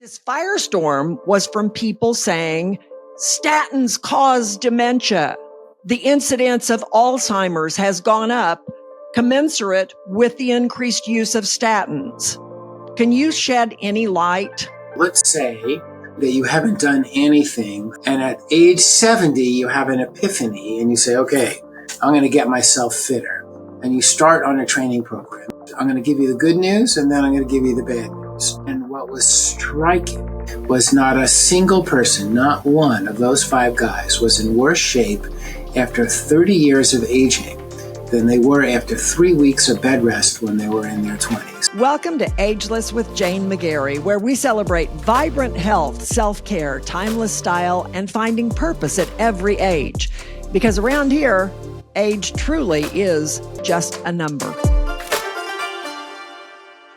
This firestorm was from people saying statins cause dementia. The incidence of Alzheimer's has gone up commensurate with the increased use of statins. Can you shed any light? Let's say that you haven't done anything, and at age 70, you have an epiphany, and you say, okay, I'm going to get myself fitter. And you start on a training program. I'm going to give you the good news, and then I'm going to give you the bad news. And what was striking was not a single person, not one of those five guys, was in worse shape after 30 years of aging than they were after 3 weeks of bed rest when they were in their 20s. Welcome to Ageless with Jane McGarry, where we celebrate vibrant health, self-care, timeless style, and finding purpose at every age. Because around here, age truly is just a number.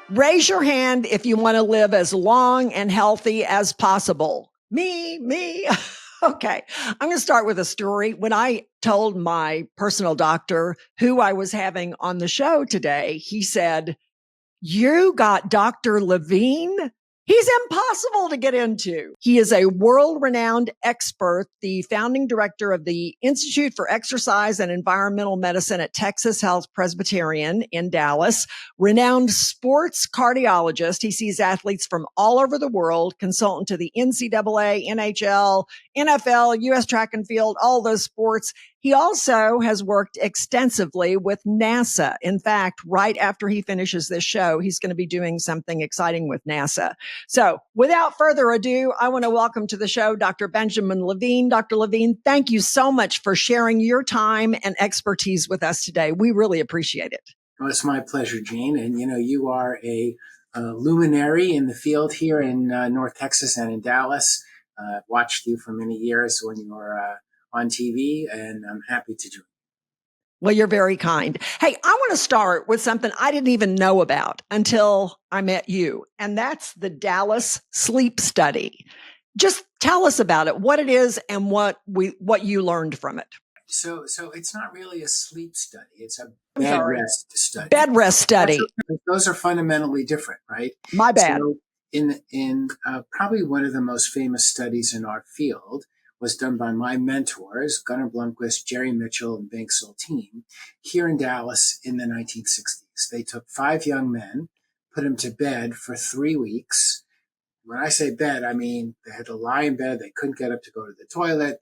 Raise your hand if you want to live as long and healthy as possible. Me. Okay, I'm going to start with a story. When I told my personal doctor who I was having on the show today, he said, "You got Dr. Levine? He's impossible to get into." He is a world-renowned expert, the founding director of the Institute for Exercise and Environmental Medicine at Texas Health Presbyterian in Dallas, renowned sports cardiologist. He sees athletes from all over the world, consultant to the NCAA, NHL, NFL, U.S. track and field, all those sports. He also has worked extensively with NASA. In fact, right after he finishes this show, he's going to be doing something exciting with NASA. So without further ado, I want to welcome to the show Dr. Benjamin Levine. Dr. Levine, thank you so much for sharing your time and expertise with us today. We really appreciate it. Well, it's my pleasure, Jane. And, you are a luminary in the field here in North Texas and in Dallas. I've watched you for many years when you were on TV, and I'm happy to join. Well, you're very kind. Hey, I want to start with something I didn't even know about until I met you, and that's the Dallas Sleep Study. Just tell us about it, what it is and what you learned from it. So it's not really a sleep study. It's a bed rest study. Bed rest study. Those are fundamentally different, right? My bad. So in probably one of the most famous studies in our field was done by my mentors, Gunnar Blomquist, Jerry Mitchell, and Bengt Saltine, here in Dallas in the 1960s. They took 5 young men, put them to bed for 3 weeks. When I say bed, I mean they had to lie in bed. They couldn't get up to go to the toilet.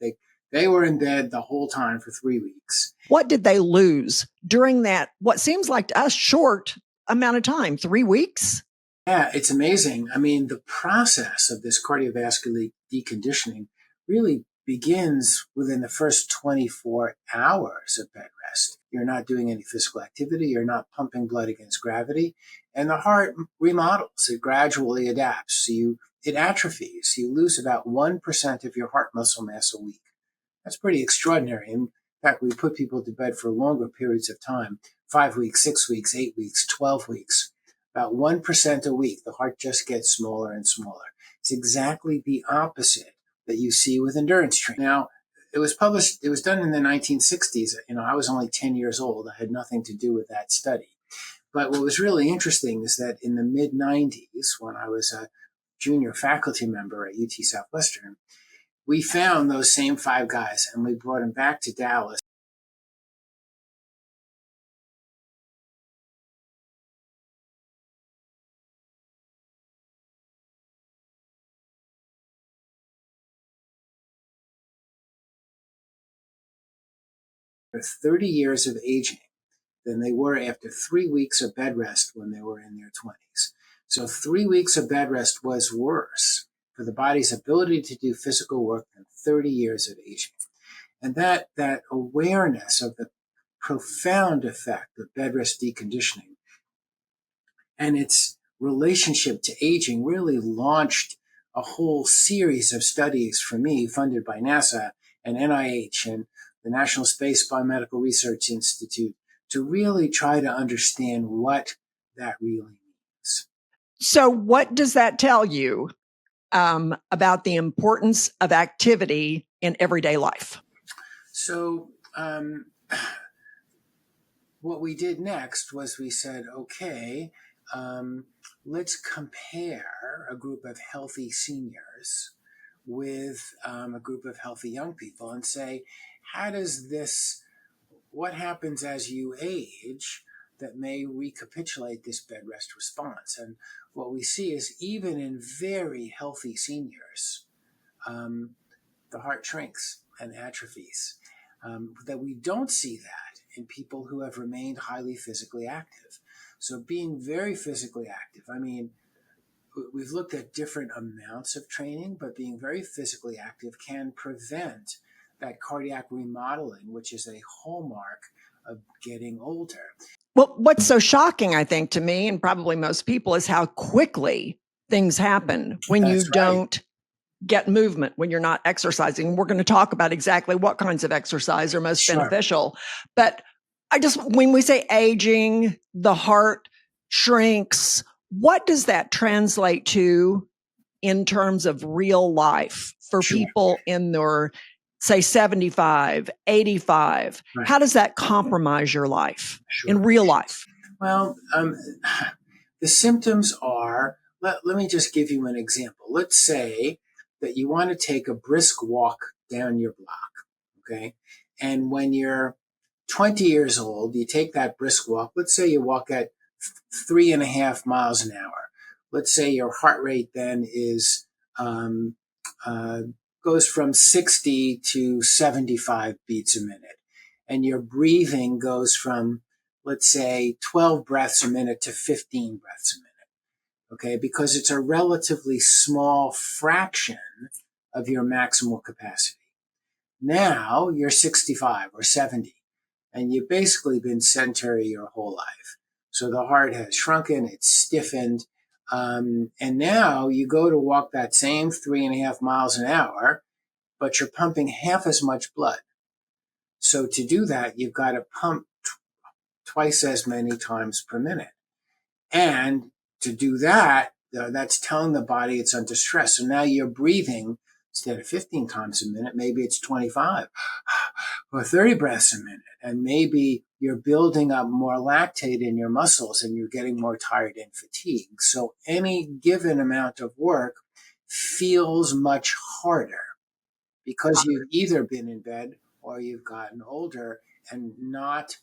They were in bed the whole time for 3 weeks. What did they lose during that, what seems like to us, short amount of time, 3 weeks? Yeah, it's amazing. I mean, the process of this cardiovascular deconditioning really begins within the first 24 hours of bed rest. You're not doing any physical activity. You're not pumping blood against gravity. And the heart remodels. It gradually adapts. It atrophies. You lose about 1% of your heart muscle mass a week. That's pretty extraordinary. In fact, we put people to bed for longer periods of time, 5 weeks, 6 weeks, 8 weeks, 12 weeks. About 1% a week, the heart just gets smaller and smaller. It's exactly the opposite that you see with endurance training. Now, it was done in the 1960s. I was only 10 years old. I had nothing to do with that study. But what was really interesting is that in the mid-90s, when I was a junior faculty member at UT Southwestern, we found those same 5 guys and we brought them back to Dallas. For 30 years of aging than they were after 3 weeks of bed rest when they were in their 20s. So 3 weeks of bed rest was worse for the body's ability to do physical work than 30 years of aging. And that awareness of the profound effect of bed rest deconditioning and its relationship to aging really launched a whole series of studies for me funded by NASA and NIH and the National Space Biomedical Research Institute to really try to understand what that really means. So what does that tell you about the importance of activity in everyday life? So what we did next was we said, okay, let's compare a group of healthy seniors with a group of healthy young people and say, how does this, what happens as you age that may recapitulate this bed rest response? And what we see is even in very healthy seniors, the heart shrinks and atrophies. That we don't see that in people who have remained highly physically active. So being very physically active, I mean, we've looked at different amounts of training, but being very physically active can prevent that cardiac remodeling, which is a hallmark of getting older. Well, what's so shocking, I think, to me and probably most people is how quickly things happen when you That's right. don't get movement, when you're not exercising. We're going to talk about exactly what kinds of exercise are most Sure. beneficial. But when we say aging, the heart shrinks, what does that translate to in terms of real life for Sure. people in their, say, 75, 85? Right. How does that compromise your life Sure. in real life? Well, the symptoms are, let me just give you an example. Let's say that you want to take a brisk walk down your block, okay? And when you're 20 years old, you take that brisk walk. Let's say you walk at 3.5 miles an hour. Let's say your heart rate then is goes from 60 to 75 beats a minute, and your breathing goes from, let's say, 12 breaths a minute to 15 breaths a minute. Okay, because it's a relatively small fraction of your maximal capacity. Now you're 65 or 70, and you've basically been sedentary your whole life. So the heart has shrunken, it's stiffened, and now you go to walk that same 3.5 miles an hour, but you're pumping half as much blood. So to do that, you've got to pump twice as many times per minute. And to do that, that's telling the body it's under stress. So now you're breathing, instead of 15 times a minute, maybe it's 25 or 30 breaths a minute. And maybe you're building up more lactate in your muscles and you're getting more tired and fatigued. So any given amount of work feels much harder because you've either been in bed or you've gotten older and not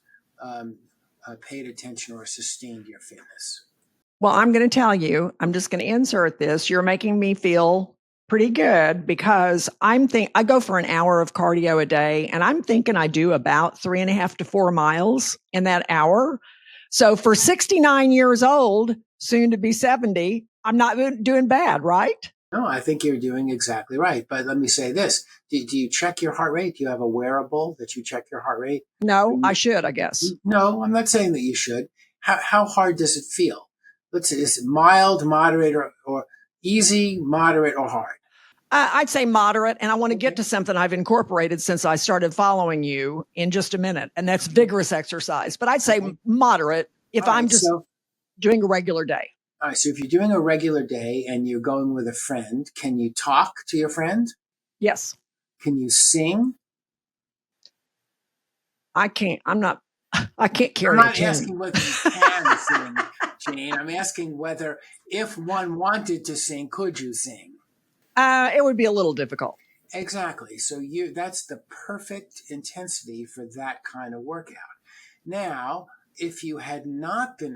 paid attention or sustained your fitness. Well, I'm going to tell you, I'm just going to insert this. You're making me feel pretty good because I go for an hour of cardio a day, and I'm thinking I do about 3.5 to 4 miles in that hour. So for 69 years old, soon to be 70, I'm not doing bad, right? No, I think you're doing exactly right. But let me say this. Do you check your heart rate? Do you have a wearable that you check your heart rate? No, I should, I guess. No, I'm not saying that you should. How hard does it feel? Let's say, is it mild, moderate, or easy, moderate, or hard? I'd say moderate, and I want to get to something I've incorporated since I started following you in just a minute, and that's vigorous exercise. But I'd say moderate if I'm just doing a regular day. All right, so if you're doing a regular day and you're going with a friend, can you talk to your friend? Yes. Can you sing? I can't. I can't carry I'm a not tune. asking whether you can sing, Jane. I'm asking whether, if one wanted to sing, could you sing? It would be a little difficult. Exactly. So that's the perfect intensity for that kind of workout. Now, if you had not been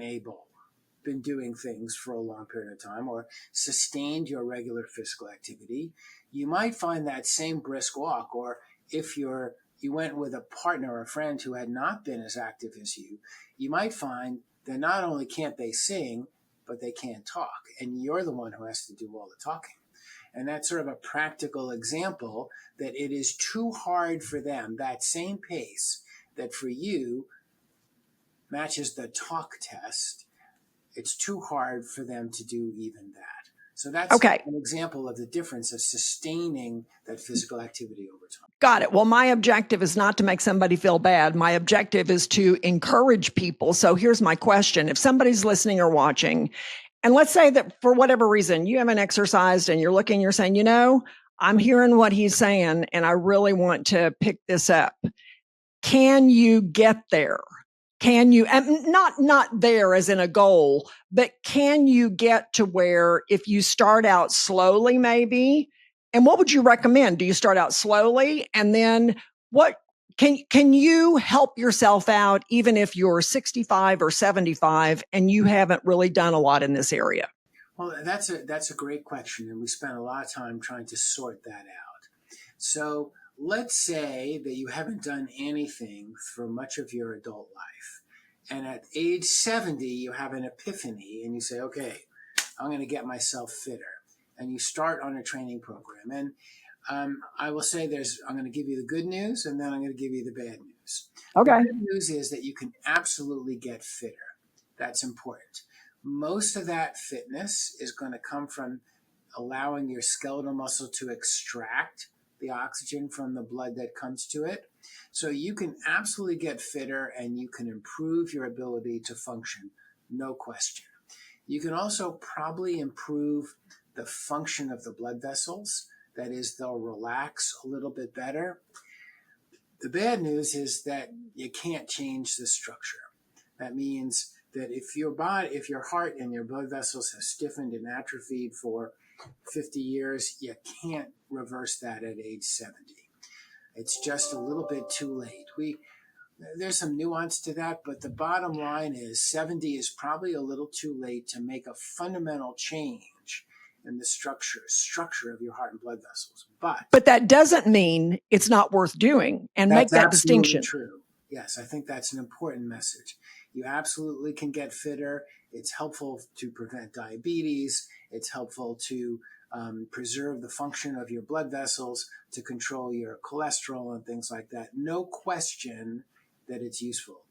doing things for a long period of time or sustained your regular physical activity, you might find that same brisk walk, or if you went with a partner or a friend who had not been as active as you might find that not only can't they sing, but they can't talk. And you're the one who has to do all the talking. And that's sort of a practical example that it is too hard for them, that same pace that for you matches the talk test, it's too hard for them to do even that. So that's an example of the difference of sustaining that physical activity over time. Got it. Well, my objective is not to make somebody feel bad. My objective is to encourage people. So here's my question. If somebody's listening or watching, and let's say that for whatever reason, you haven't exercised and you're saying, I'm hearing what he's saying and I really want to pick this up. Can you get there? can you, and not there as in a goal, but can you get to where if you start out slowly, maybe, and what would you recommend? Do you start out slowly and then what can you help yourself out even if you're 65 or 75 and you haven't really done a lot in this area? Well, that's a great question, and we spent a lot of time trying to sort that out. So let's say that you haven't done anything for much of your adult life, and at age 70 you have an epiphany, and you say, "Okay, I'm going to get myself fitter," and you start on a training program. And I will say I'm going to give you the good news, and then I'm going to give you the bad news. The Okay. good news is that you can absolutely get fitter. That's important. Most of that fitness is going to come from allowing your skeletal muscle to extract the oxygen from the blood that comes to it. So you can absolutely get fitter and you can improve your ability to function, no question. You can also probably improve the function of the blood vessels. That is, they'll relax a little bit better. The bad news is that you can't change the structure. That means that if your heart and your blood vessels have stiffened and atrophied for 50 years, you can't reverse that at age 70. It's just a little bit too late. There's some nuance to that, but the bottom line is 70 is probably a little too late to make a fundamental change in the structure of your heart and blood vessels. But that doesn't mean it's not worth doing, and make That's that absolutely distinction. true. Yes, I think that's an important message. You absolutely can get fitter. It's helpful to prevent diabetes. It's helpful to preserve the function of your blood vessels, to control your cholesterol and things like that. No question that it's useful.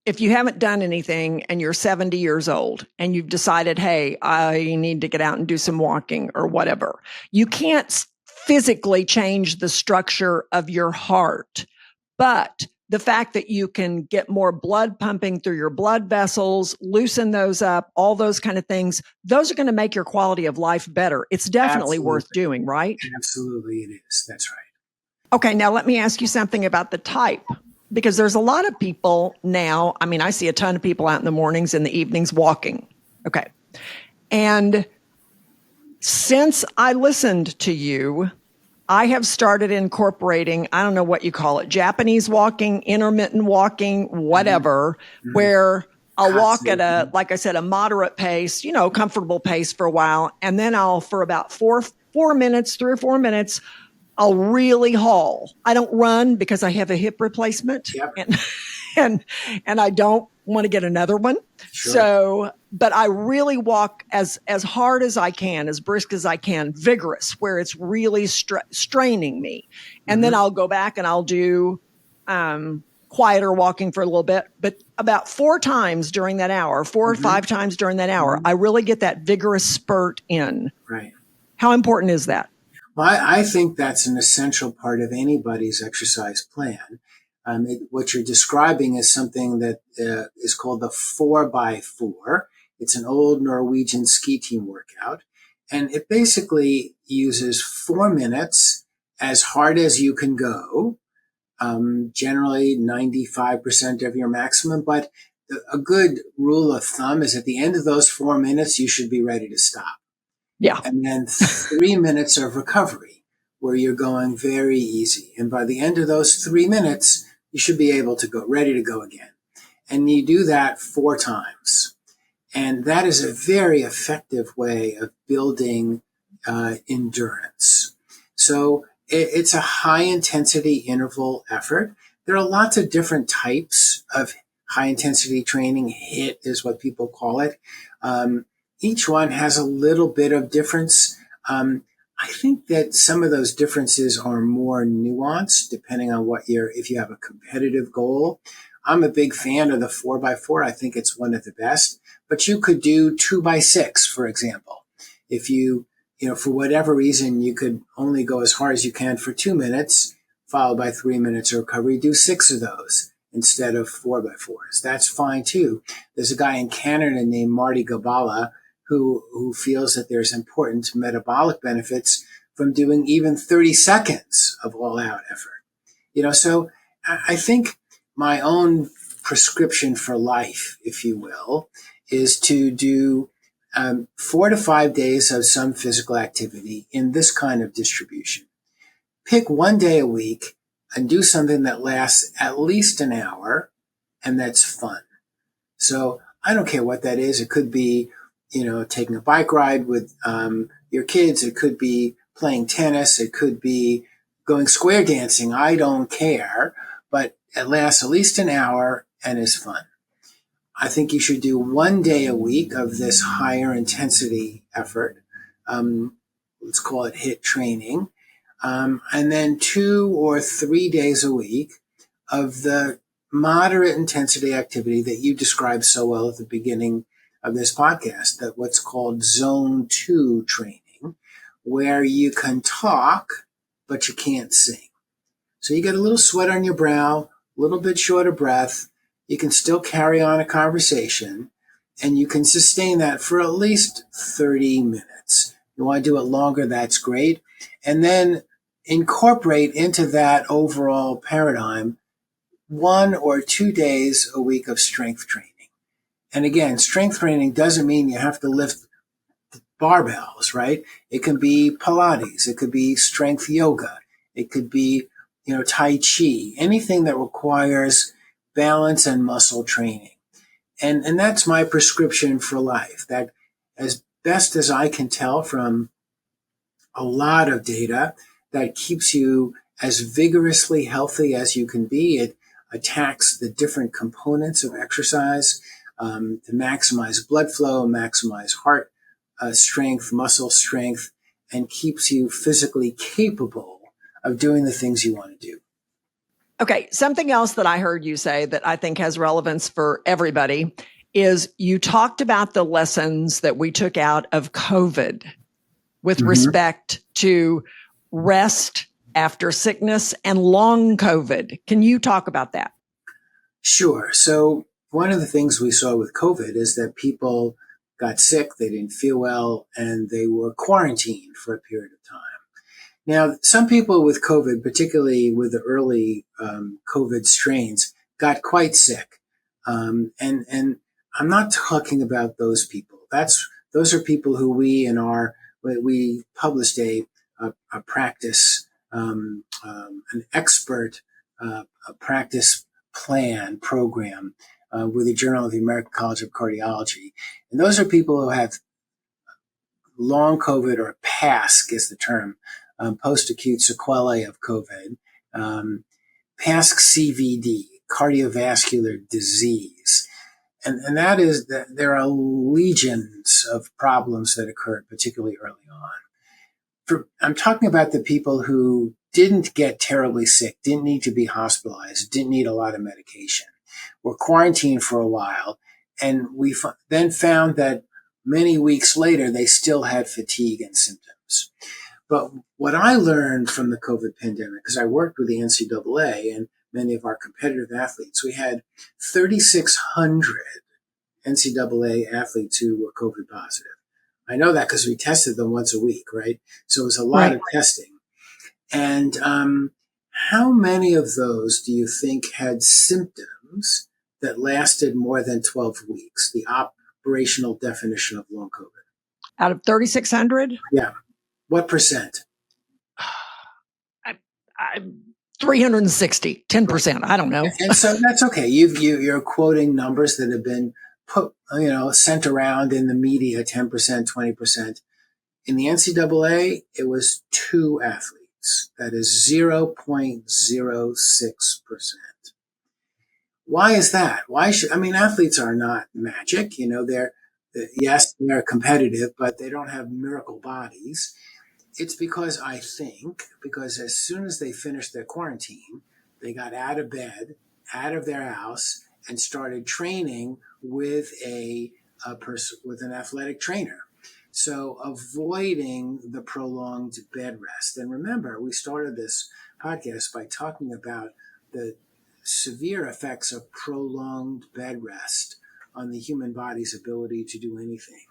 If you haven't done anything and you're 70 years old and you've decided, hey, I need to get out and do some walking or whatever, you can't physically change the structure of your heart. But the fact that you can get more blood pumping through your blood vessels, loosen those up, all those kind of things, those are going to make your quality of life better. It's definitely worth Absolutely. doing, right? Absolutely it is. That's right. Okay, now let me ask you something about the type, because there's a lot of people now. I mean, I see a ton of people out in the mornings and the evenings walking. Okay. And since I listened to you, I have started incorporating, I don't know what you call it, Japanese walking, intermittent walking, whatever, Mm-hmm. where I'll walk at Absolutely. like I said, a moderate pace, comfortable pace for a while. And then I'll, for about 3 or 4 minutes, I'll really haul. I don't run because I have a hip replacement, Yep. and I don't want to get another one. Sure. So, but I really walk as hard as I can, as brisk as I can, vigorous, where it's really straining me. And then I'll go back and I'll do quieter walking for a little bit. But about 4 times during that hour, 4 or 5 times during that hour, I really get that vigorous spurt in. Right. How important is that? Well, I think that's an essential part of anybody's exercise plan. What you're describing is something that is called the 4x4. It's an old Norwegian ski team workout. And it basically uses 4 minutes as hard as you can go, generally 95% of your maximum. But a good rule of thumb is at the end of those 4 minutes, you should be ready to stop. Yeah. And then 3 minutes of recovery where you're going very easy. And by the end of those 3 minutes, you should be able to go ready to go again. And you do that 4 times. And that is a very effective way of building endurance. So it's a high intensity interval effort. There are lots of different types of high intensity training. HIIT is what people call it. Each one has a little bit of difference. I think that some of those differences are more nuanced depending on if you have a competitive goal. I'm a big fan of the 4x4. I think it's one of the best, but you could do 2x6, for example. If you for whatever reason, you could only go as hard as you can for 2 minutes, followed by 3 minutes of recovery, do 6 of those instead of 4x4s. That's fine too. There's a guy in Canada named Marty Gabala who feels that there's important metabolic benefits from doing even 30 seconds of all-out effort. So I think my own prescription for life, if you will, is to do 4 to 5 days of some physical activity in this kind of distribution. Pick one day a week and do something that lasts at least an hour and that's fun. So I don't care what that is. It could be, taking a bike ride with your kids. It could be playing tennis. It could be going square dancing. I don't care, but it lasts at least an hour and is fun. I think you should do one day a week of this higher intensity effort. Let's call it HIIT training. And then 2 or 3 days a week of the moderate intensity activity that you described so well at the beginning of this podcast, that what's called zone 2 training, where you can talk, but you can't sing. So you get a little sweat on your brow, a little bit short of breath. You can still carry on a conversation, and you can sustain that for at least 30 minutes. You want to do it longer, that's great. And then incorporate into that overall paradigm 1 or 2 days a week of strength training. And again, strength training doesn't mean you have to lift barbells, right? It can be Pilates. It could be strength yoga. It could be, Tai Chi, anything that requires balance and muscle training. And that's my prescription for life. That, as best as I can tell from a lot of data, that keeps you as vigorously healthy as you can be. It attacks the different components of exercise to maximize blood flow, maximize heart strength, muscle strength, and keeps you physically capable of doing the things you want to do. Okay, something else that I heard you say that I think has relevance for everybody is you talked about the lessons that we took out of COVID with respect to rest after sickness and long COVID. Can you talk about that? Sure. So one of the things we saw with COVID is that people got sick, they didn't feel well, and they were quarantined for a period of time. Now, some people with COVID, particularly with the early COVID strains, got quite sick. And I'm not talking about those people. Those are people who we published a practice, an expert a practice program with the Journal of the American College of Cardiology. And those are people who have long COVID, or PASC is the term, post-acute sequelae of COVID, PASC CVD, cardiovascular disease. And that is that there are legions of problems that occurred, particularly early on. I'm talking about the people who didn't get terribly sick, didn't need to be hospitalized, didn't need a lot of medication, were quarantined for a while, and we then found that many weeks later they still had fatigue and symptoms. But what I learned from the COVID pandemic, because I worked with the NCAA and many of our competitive athletes, we had 3,600 NCAA athletes who were COVID positive. I know that because we tested them once a week, right? So it was a lot of testing. And how many of those do you think had symptoms that lasted more than 12 weeks, the operational definition of long COVID? Out of 3,600? Yeah. What percent? 360, 10%. I don't know. And so that's okay. You're quoting numbers that have been put, sent around in the media, 10%, 20%. In the NCAA, it was 2 athletes. That is 0.06%. Why is that? Athletes are not magic. They're competitive, but they don't have miracle bodies. It's because as soon as they finished their quarantine, they got out of bed, out of their house, and started training with an athletic trainer. So avoiding the prolonged bed rest. And remember, we started this podcast by talking about the severe effects of prolonged bed rest on the human body's ability to do anything.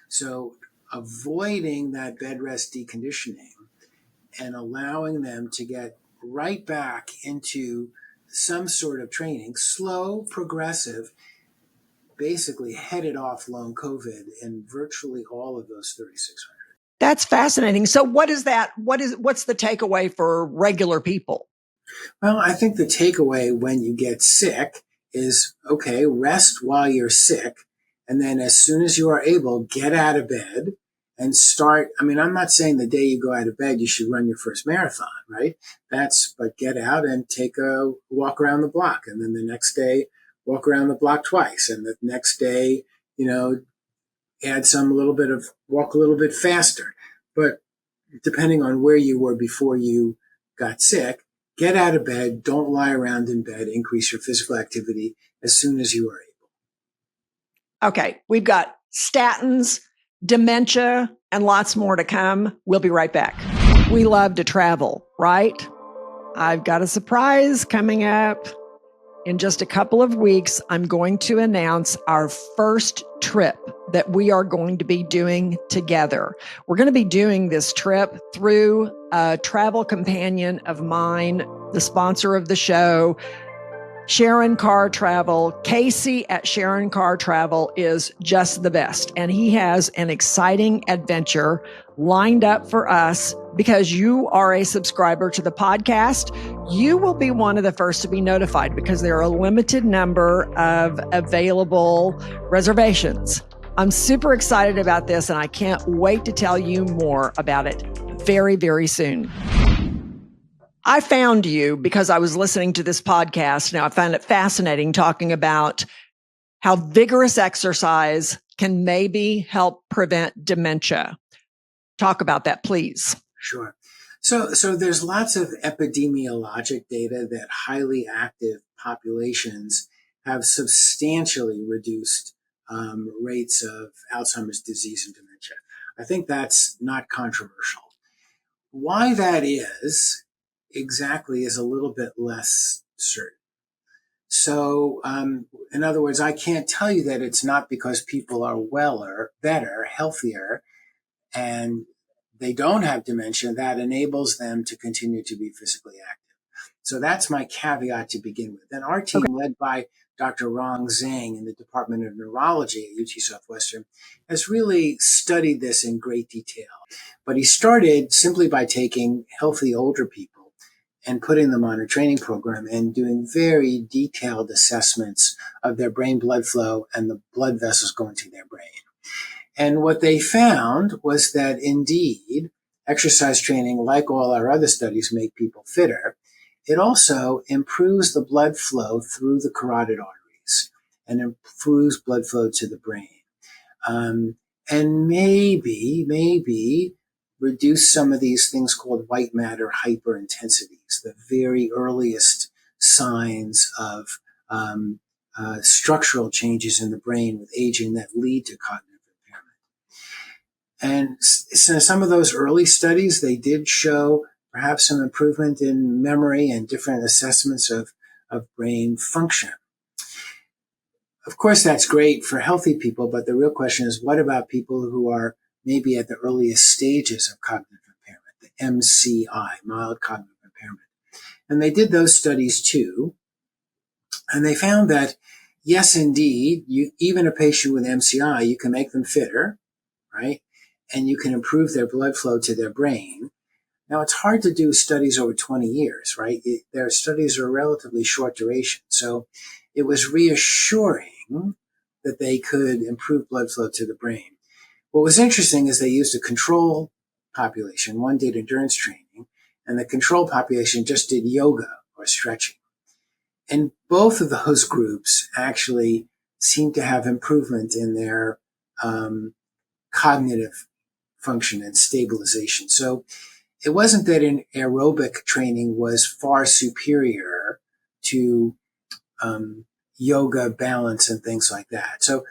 So avoiding that bed rest deconditioning and allowing them to get right back into some sort of training, slow, progressive, basically headed off long COVID in virtually all of those 3,600. That's fascinating. So what is that? What's the takeaway for regular people? Well, I think the takeaway when you get sick is, okay, rest while you're sick. And then as soon as you are able, get out of bed and start. I mean, I'm not saying the day you go out of bed, you should run your first marathon, right? But get out and take a walk around the block. And then the next day, walk around the block twice. And the next day, add walk a little bit faster. But depending on where you were before you got sick, get out of bed, don't lie around in bed, increase your physical activity as soon as you are able. Okay, we've got statins, dementia, and lots more to come. We'll be right back. We love to travel, right? I've got a surprise coming up. In just a couple of weeks, I'm going to announce our first trip that we are going to be doing together. We're going to be doing this trip through a travel companion of mine, the sponsor of the show, Sharon Car Travel. Casey at Sharon Car Travel is just the best. And he has an exciting adventure lined up for us. Because you are a subscriber to the podcast, you will be one of the first to be notified because there are a limited number of available reservations. I'm super excited about this, and I can't wait to tell you more about it very, very soon. I found you because I was listening to this podcast. Now, I found it fascinating talking about how vigorous exercise can maybe help prevent dementia. Talk about that, please. Sure. So there's lots of epidemiologic data that highly active populations have substantially reduced rates of Alzheimer's disease and dementia. I think that's not controversial. Why that is exactly is a little bit less certain. So, in other words, I can't tell you that it's not because people are better, healthier, and they don't have dementia that enables them to continue to be physically active. So that's my caveat to begin with. And our team, led by Dr. Rong Zhang in the Department of Neurology at UT Southwestern, has really studied this in great detail. But he started simply by taking healthy older people and putting them on a training program and doing very detailed assessments of their brain blood flow and the blood vessels going to their brain. And what they found was that indeed, exercise training, like all our other studies, make people fitter. It also improves the blood flow through the carotid arteries and improves blood flow to the brain. And maybe reduce some of these things called white matter hyperintensities, the very earliest signs of structural changes in the brain with aging that lead to cognitive. And so some of those early studies, they did show perhaps some improvement in memory and different assessments of brain function. Of course, that's great for healthy people, but the real question is, what about people who are maybe at the earliest stages of cognitive impairment, the MCI, mild cognitive impairment? And they did those studies too. And they found that, yes, indeed, even a patient with MCI, you can make them fitter, right? And you can improve their blood flow to their brain. Now, it's hard to do studies over 20 years, right? Their studies are relatively short duration. So it was reassuring that they could improve blood flow to the brain. What was interesting is they used a control population. One did endurance training, and the control population just did yoga or stretching. And both of those groups actually seemed to have improvement in their cognitive function and stabilization. So it wasn't that an aerobic training was far superior to yoga, balance, and things like that. So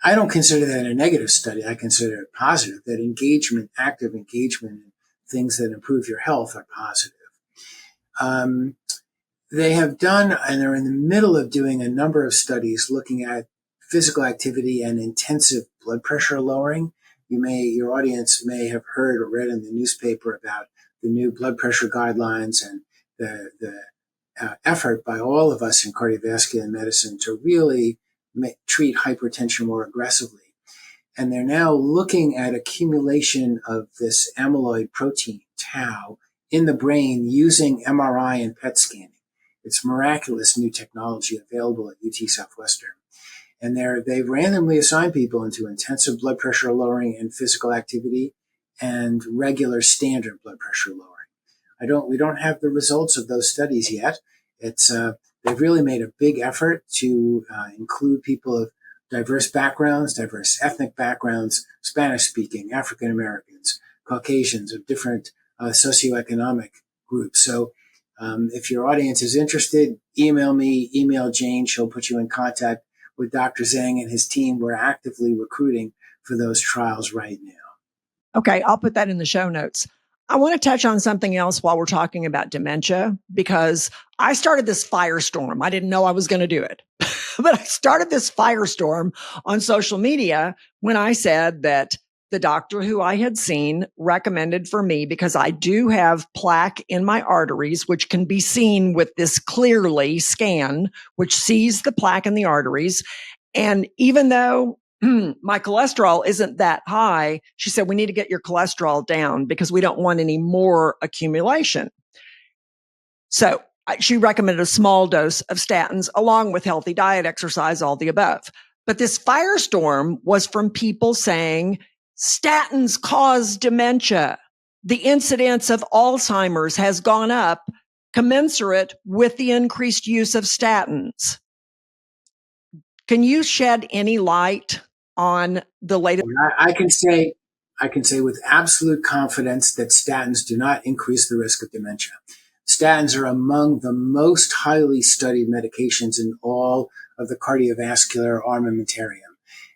I don't consider that a negative study. I consider it positive, that engagement, active engagement in things that improve your health are positive. They have done and are in the middle of doing a number of studies looking at physical activity and intensive blood pressure lowering. Your audience may have heard or read in the newspaper about the new blood pressure guidelines and the effort by all of us in cardiovascular medicine to really treat hypertension more aggressively. And they're now looking at accumulation of this amyloid protein, tau, in the brain using MRI and PET scanning. It's miraculous new technology available at UT Southwestern. And they've randomly assigned people into intensive blood pressure lowering and physical activity and regular standard blood pressure lowering. We don't have the results of those studies yet. They've really made a big effort to include people of diverse backgrounds, diverse ethnic backgrounds, Spanish speaking, African Americans, Caucasians of different socioeconomic groups. So if your audience is interested, email me, email Jane. She'll put you in contact with Dr. Zhang and his team. We're actively recruiting for those trials right now. Okay, I'll put that in the show notes. I want to touch on something else while we're talking about dementia, because I started this firestorm. I didn't know I was going to do it, but I started this firestorm on social media when I said that the doctor who I had seen recommended for me, because I do have plaque in my arteries, which can be seen with this clearly scan, which sees the plaque in the arteries. And even though my cholesterol isn't that high, she said, we need to get your cholesterol down because we don't want any more accumulation. So she recommended a small dose of statins along with healthy diet, exercise, all the above. But this firestorm was from people saying statins cause dementia. The incidence of Alzheimer's has gone up commensurate with the increased use of statins. Can you shed any light on the latest? I can say with absolute confidence that statins do not increase the risk of dementia. Statins are among the most highly studied medications in all of the cardiovascular armamentarium.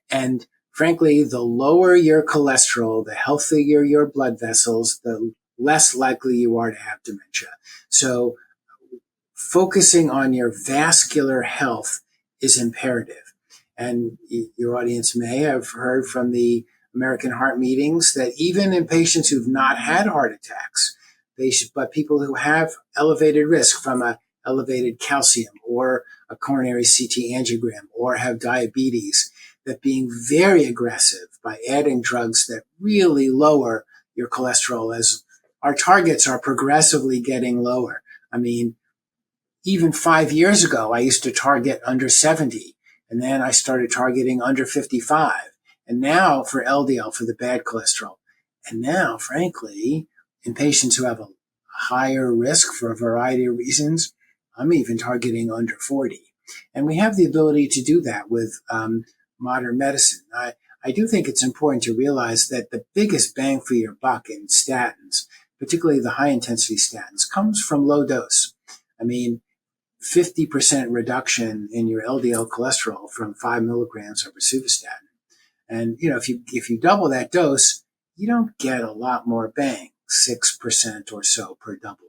And frankly, the lower your cholesterol, the healthier your blood vessels, the less likely you are to have dementia. So focusing on your vascular health is imperative. And your audience may have heard from the American Heart meetings that even in patients who've not had heart attacks, but people who have elevated risk from a elevated calcium or a coronary CT angiogram or have diabetes, that being very aggressive by adding drugs that really lower your cholesterol, as our targets are progressively getting lower. I mean, even 5 years ago, I used to target under 70, and then I started targeting under 55. And now for LDL, for the bad cholesterol. And now, frankly, in patients who have a higher risk for a variety of reasons, I'm even targeting under 40. And we have the ability to do that with modern medicine. I do think it's important to realize that the biggest bang for your buck in statins, particularly the high-intensity statins, comes from low dose. I mean, 50% reduction in your LDL cholesterol from 5 milligrams of rosuvastatin. And, if you double that dose, you don't get a lot more bang, 6% or so per doubling.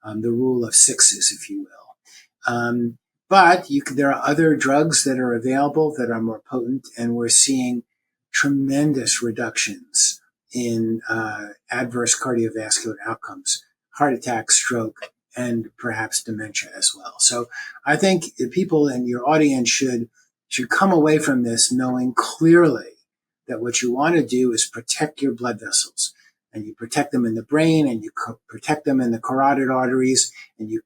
The rule of sixes, if you will. But there are other drugs that are available that are more potent, and we're seeing tremendous reductions in adverse cardiovascular outcomes, heart attack, stroke, and perhaps dementia as well. So I think people in your audience should come away from this knowing clearly that what you want to do is protect your blood vessels, and you protect them in the brain, and you protect them in the carotid arteries, and you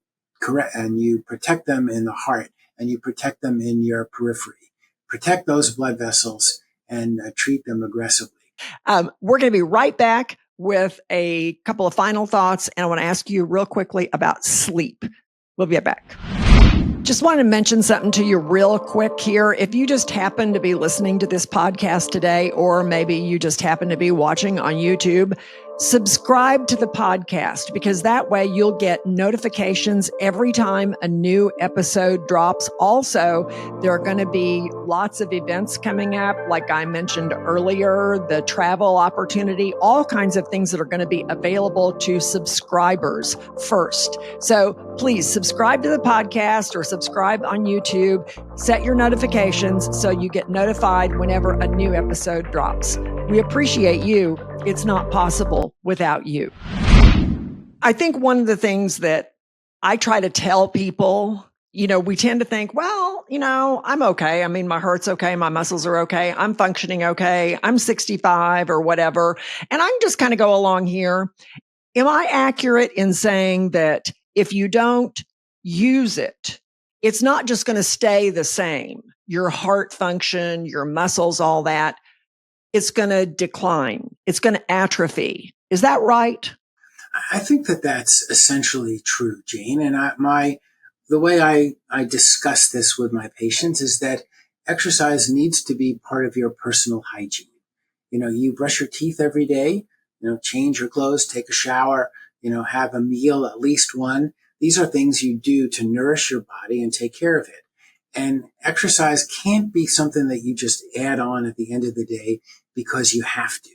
protect them in the heart, and you protect them in your periphery. Protect those blood vessels and treat them aggressively. We're going to be right back with a couple of final thoughts, and I want to ask you real quickly about sleep. We'll be right back. Just want to mention something to you real quick here. If you just happen to be listening to this podcast today, or maybe you just happen to be watching on YouTube, subscribe to the podcast, because that way you'll get notifications every time a new episode drops. Also, there are going to be lots of events coming up, like I mentioned earlier, the travel opportunity, all kinds of things that are going to be available to subscribers first. So please subscribe to the podcast or subscribe on YouTube. Set your notifications so you get notified whenever a new episode drops. We appreciate you. It's not possible without you. I think one of the things that I try to tell people, we tend to think, well, I'm okay. I mean, my heart's okay. My muscles are okay. I'm functioning okay. I'm 65 or whatever. And I can just kind of go along here. Am I accurate in saying that if you don't use it, it's not just going to stay the same? Your heart function, your muscles, all that, it's going to decline. It's going to atrophy. Is that right? I think that that's essentially true, Jane. And the way I discuss this with my patients is that exercise needs to be part of your personal hygiene. You brush your teeth every day, change your clothes, take a shower, have a meal, at least one. These are things you do to nourish your body and take care of it. And exercise can't be something that you just add on at the end of the day because you have to,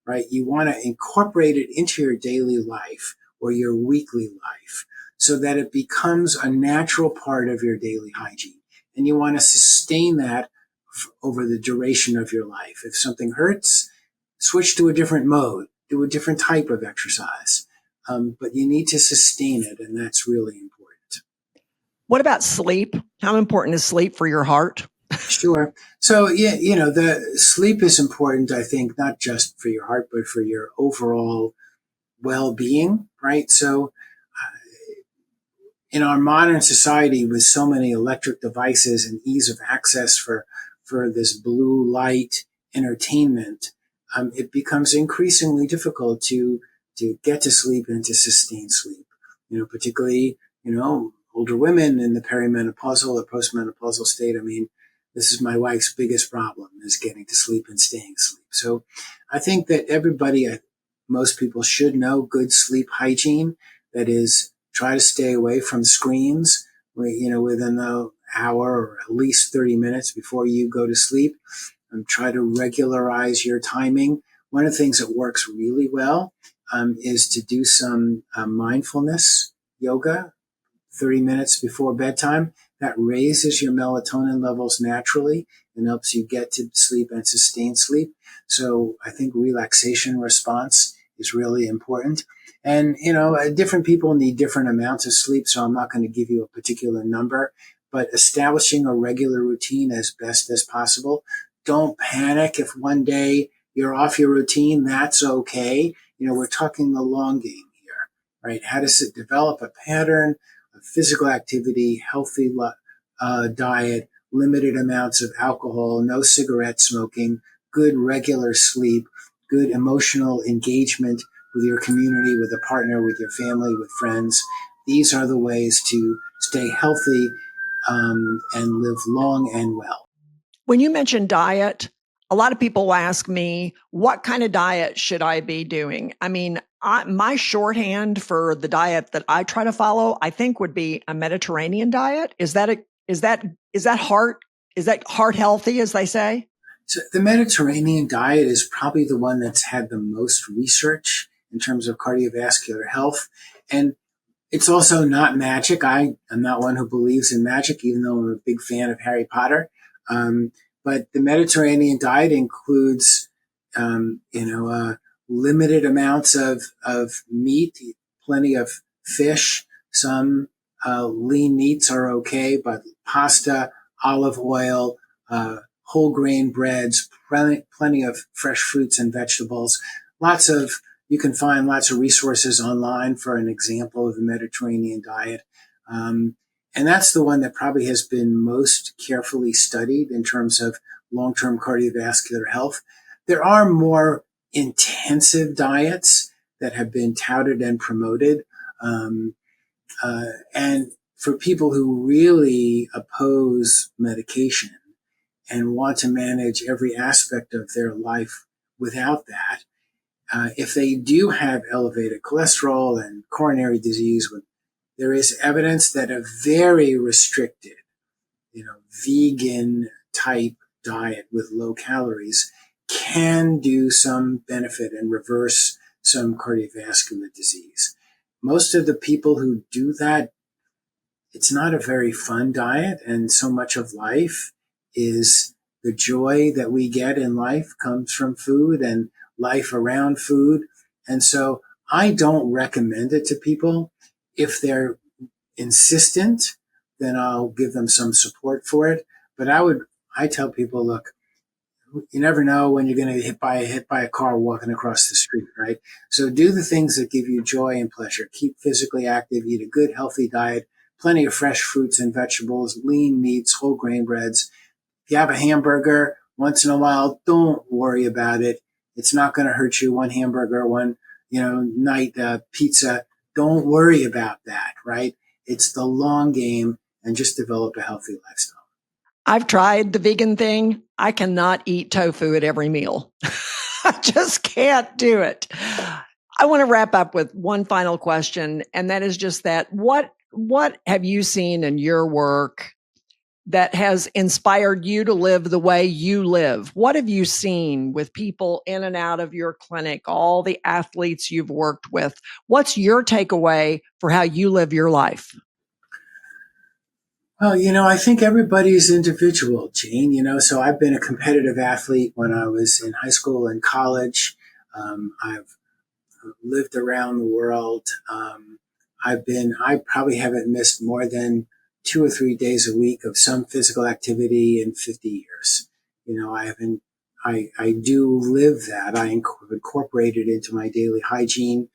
right? You want to incorporate it into your daily life or your weekly life so that it becomes a natural part of your daily hygiene. And you want to sustain that over the duration of your life. If something hurts, switch to a different mode, do a different type of exercise. But you need to sustain it, and that's really important. What about sleep? How important is sleep for your heart? Sure. So, yeah, the sleep is important, I think, not just for your heart, but for your overall well-being, right? So, in our modern society with so many electric devices and ease of access for this blue light entertainment, it becomes increasingly difficult to get to sleep and to sustain sleep. Particularly, older women in the perimenopausal or postmenopausal state. I mean, this is my wife's biggest problem, is getting to sleep and staying asleep. So I think that most people should know good sleep hygiene. That is, try to stay away from screens, within the hour or at least 30 minutes before you go to sleep. And try to regularize your timing. One of the things that works really well is to do some mindfulness yoga 30 minutes before bedtime. That raises your melatonin levels naturally and helps you get to sleep and sustain sleep. So I think relaxation response is really important. And, different people need different amounts of sleep, so I'm not going to give you a particular number, but establishing a regular routine as best as possible. Don't panic if one day you're off your routine. That's okay. We're talking the long game here, right? How does it develop a pattern of physical activity, healthy diet, limited amounts of alcohol, no cigarette smoking, good regular sleep, good emotional engagement with your community, with a partner, with your family, with friends. These are the ways to stay healthy and live long and well. When you mention diet, a lot of people ask me, what kind of diet should I be doing? I mean, my shorthand for the diet that I try to follow, I think would be a Mediterranean diet. Is that heart healthy, as they say? So the Mediterranean diet is probably the one that's had the most research in terms of cardiovascular health. And it's also not magic. I am not one who believes in magic, even though I'm a big fan of Harry Potter. But the Mediterranean diet includes, limited amounts of meat, plenty of fish. Some lean meats are okay, but pasta, olive oil, whole grain breads, plenty of fresh fruits and vegetables. You can find lots of resources online for an example of the Mediterranean diet. And that's the one that probably has been most carefully studied in terms of long-term cardiovascular health. There are more intensive diets that have been touted and promoted. And for people who really oppose medication and want to manage every aspect of their life without that, if they do have elevated cholesterol and coronary disease, there is evidence that a very restricted, vegan type diet with low calories can do some benefit and reverse some cardiovascular disease. Most of the people who do that, it's not a very fun diet, and so much of life is the joy that we get in life comes from food and life around food. And so I don't recommend it to people if they're insistent, then I'll give them some support for it. But I tell people, look, you never know when you're going to hit by a car walking across the street, right? So do the things that give you joy and pleasure. Keep physically active, eat a good, healthy diet, plenty of fresh fruits and vegetables, lean meats, whole grain breads. If you have a hamburger once in a while, don't worry about it. It's not going to hurt you. One hamburger, one, night pizza. Don't worry about that, right? It's the long game, and just develop a healthy lifestyle. I've tried the vegan thing. I cannot eat tofu at every meal. I just can't do it. I want to wrap up with one final question, and that is just that what have you seen in your work that has inspired you to live the way you live? What have you seen with people in and out of your clinic, all the athletes you've worked with? What's your takeaway for how you live your life? Well, I think everybody's individual, Jane. So I've been a competitive athlete when I was in high school and college. I've lived around the world. I probably haven't missed more than 2 or 3 days a week of some physical activity in 50 years. I do live that. I incorporate it into my daily hygiene.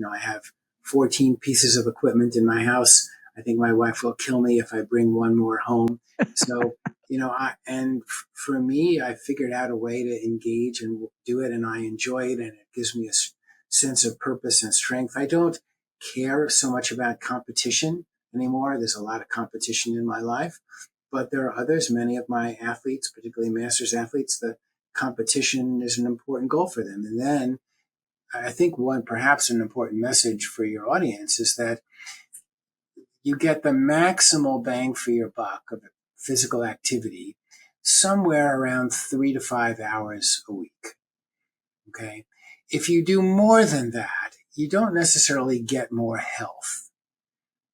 I have 14 pieces of equipment in my house. I think my wife will kill me if I bring one more home. So, for me, I figured out a way to engage and do it, and I enjoy it, and it gives me a sense of purpose and strength. I don't care so much about competition anymore. There's a lot of competition in my life, but there are others, many of my athletes, particularly masters athletes, the competition is an important goal for them. And then I think perhaps an important message for your audience is that you get the maximal bang for your buck of physical activity somewhere around 3 to 5 hours a week. Okay. If you do more than that, you don't necessarily get more health.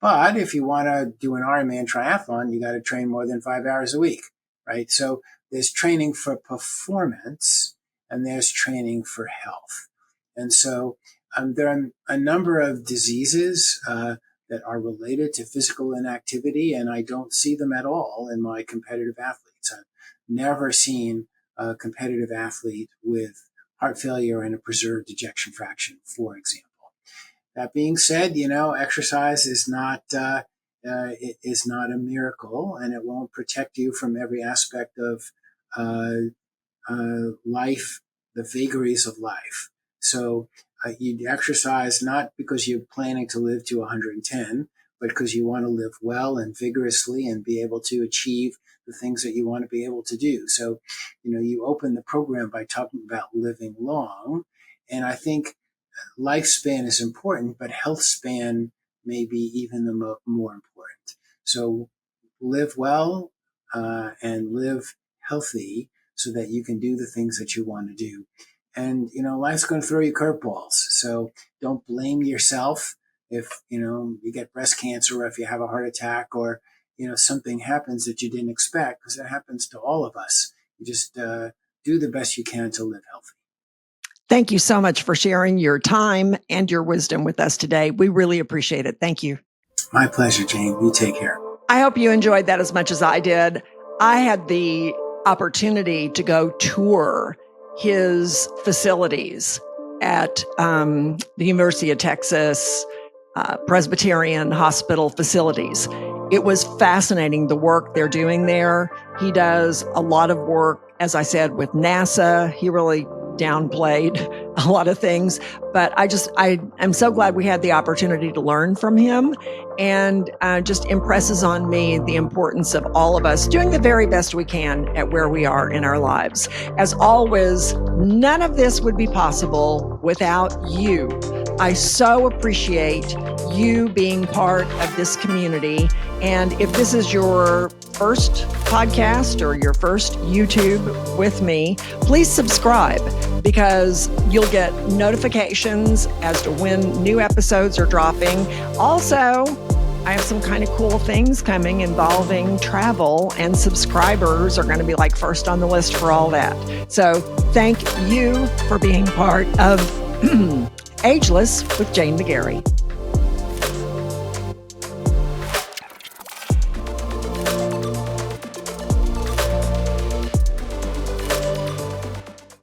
But if you want to do an Ironman triathlon, you got to train more than 5 hours a week, right? So there's training for performance and there's training for health. And so there are a number of diseases that are related to physical inactivity, and I don't see them at all in my competitive athletes. I've never seen a competitive athlete with heart failure and a preserved ejection fraction, for example. That being said, exercise is not a miracle, and it won't protect you from every aspect of life, the vagaries of life. So you exercise not because you're planning to live to 110, but because you want to live well and vigorously and be able to achieve the things that you want to be able to do. So, you open the program by talking about living long. And I think lifespan is important, but health span may be even the more important. So live well and live healthy so that you can do the things that you want to do. And, life's going to throw you curveballs. So don't blame yourself if, you get breast cancer or if you have a heart attack or, something happens that you didn't expect, because it happens to all of us. You just do the best you can to live healthy. Thank you so much for sharing your time and your wisdom with us today. We really appreciate it. Thank you. My pleasure, Jane. You take care. I hope you enjoyed that as much as I did. I had the opportunity to go tour his facilities at the University of Texas Presbyterian Hospital facilities. It was fascinating, the work they're doing there. He does a lot of work, as I said, with NASA. He really downplayed a lot of things, but I'm so glad we had the opportunity to learn from him, and just impresses on me the importance of all of us doing the very best we can at where we are in our lives. As always, none of this would be possible without you. I so appreciate you being part of this community. And if this is your first podcast or your first YouTube with me, please subscribe, because you'll get notifications as to when new episodes are dropping. Also, I have some kind of cool things coming involving travel, and subscribers are going to be like first on the list for all that. So thank you for being part of Ageless with Jane McGarry.